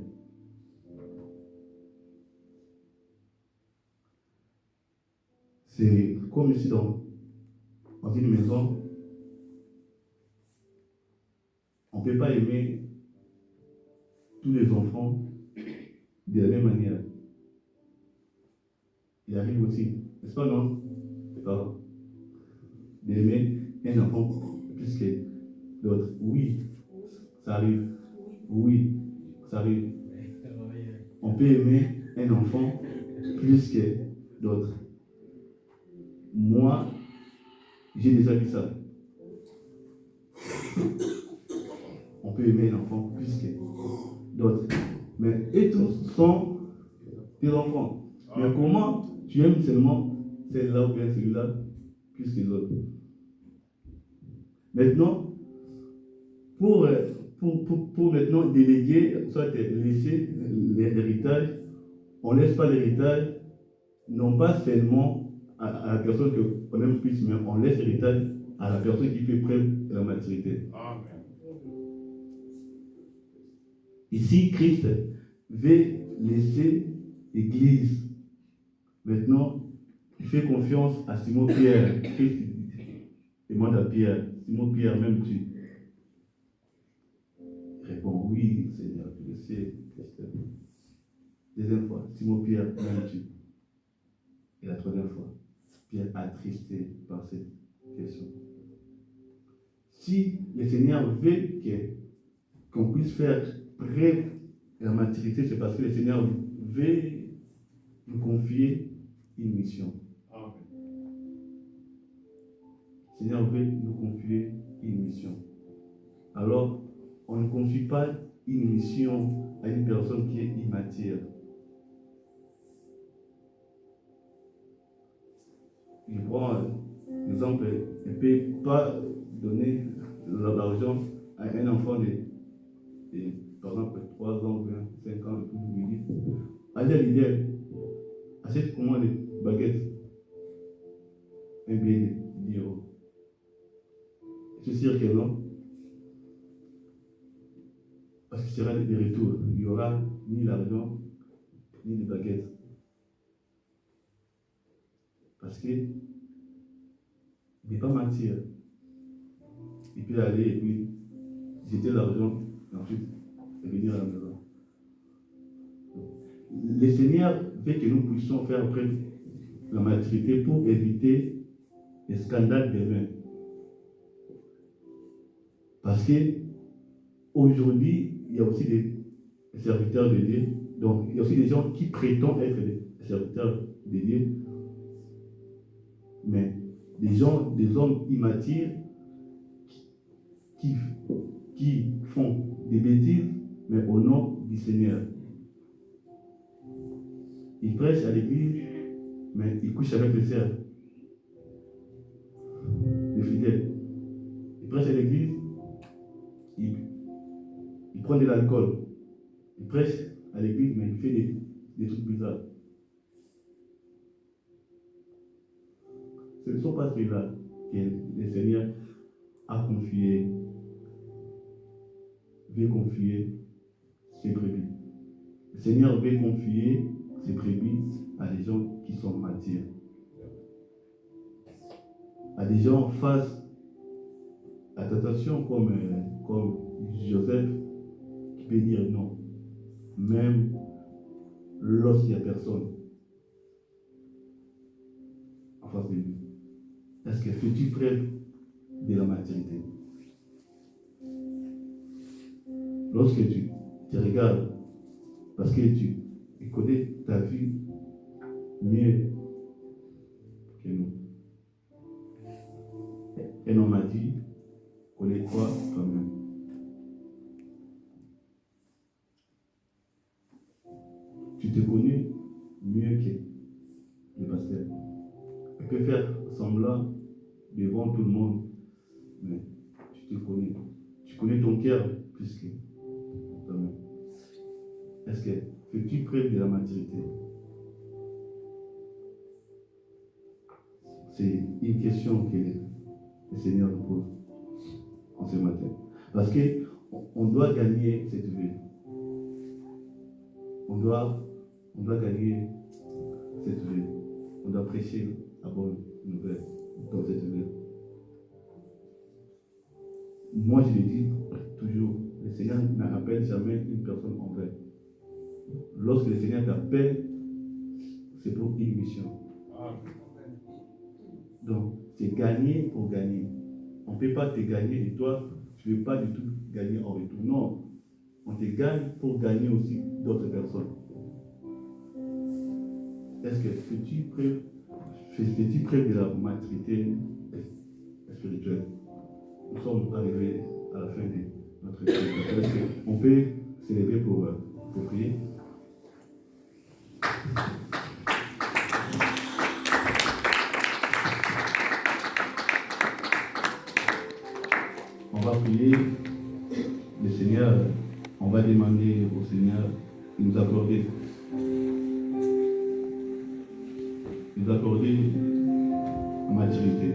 C'est comme ici dans une maison, on ne peut pas aimer tous les enfants de la même manière. Il arrive aussi, n'est-ce pas, non? Les parents, d'aimer un enfant plus que d'autres. Oui, ça arrive. Oui, ça arrive. On peut aimer un enfant plus que d'autres. Moi, j'ai déjà vu ça. On peut aimer un enfant plus que d'autres. Mais et tous sont tes enfants. Mais comment tu aimes seulement celle-là ou bien celui-là plus que les autres? Maintenant, pour maintenant déléguer, soit laisser l'héritage, on ne laisse pas l'héritage, non pas seulement à la personne qu'on aime plus, mais on laisse l'héritage à la personne qui fait preuve de la maturité. Amen. Ici, Christ veut laisser l'Église. Maintenant, il fait confiance à Simon Pierre. Christ demande à Pierre, Simon Pierre, m'aimes-tu? Il répond, oui, Seigneur, tu le sais. Deuxième fois, Simon Pierre, m'aimes-tu? Et la troisième fois, Pierre attristé par cette question. Si le Seigneur veut qu'on puisse faire preuve de la maturité, c'est parce que le Seigneur veut nous confier une mission. Amen. Le Seigneur veut nous confier une mission. Alors, on ne confie pas une mission à une personne qui est immature. Je prends l'exemple, je ne peux pas donner l'argent à un enfant de par exemple 3 ans, 5 ans, vous lui dites, allez à l'idée, achète comment des baguettes, un billet de 10 euros. Je suis sûr que non. Parce qu'il sera des retours. Il n'y aura ni l'argent, ni les baguettes. Parce qu'il n'est pas mentir. Il peut aller et puis jeter l'argent et ensuite revenir à la maison. Le Seigneur veut que nous puissions faire preuve de la maturité pour éviter les scandales demain. Parce que aujourd'hui, il y a aussi des serviteurs de Dieu. Donc, il y a aussi des gens qui prétendent être des serviteurs de Dieu. Mais des hommes immatures qui font des bêtises, mais au nom du Seigneur. Ils prêchent à l'église, mais ils couchent avec les sœurs, les fidèles. Ils prêchent à l'église, ils prennent de l'alcool. Ils prêchent à l'église, mais ils font des trucs bizarres. Ce ne sont pas ceux-là que le Seigneur a confié, veut confier ses brebis. Le Seigneur veut confier ses brebis à des gens qui sont matures. À des gens face à la tentation comme Joseph qui peut dire non, même lorsqu'il n'y a personne en face de lui. Est-ce que fais-tu preuve de la maturité? Lorsque tu regardes, parce que tu connais ta vie mieux que nous. Un homme m'a dit, connais-toi toi-même. Tu te connais mieux que le pasteur. Tu peux faire semblant devant tout le monde, mais tu te connais. Tu connais ton cœur plus que toi-même. Est-ce que fais-tu preuve de la maturité? C'est une question que le Seigneur nous pose en ce matin. Parce qu'on doit gagner cette vie. On doit gagner cette vie. On doit prêcher la bonne nouvelle dans cette vie. Moi, je le dis toujours, le Seigneur n'appelle jamais une personne en vain. Lorsque le Seigneur t'appelle, c'est pour une mission. Donc, c'est gagner pour gagner. On ne peut pas te gagner et toi, tu ne veux pas du tout gagner en retour. Non, on te gagne pour gagner aussi d'autres personnes. Est-ce que fais-tu preuve de la maturité spirituelle? Nous sommes arrivés à la fin de notre étude. Est-ce qu'on peut s'élever pour prier? On va prier le Seigneur, on va demander au Seigneur de nous accorder la maturité.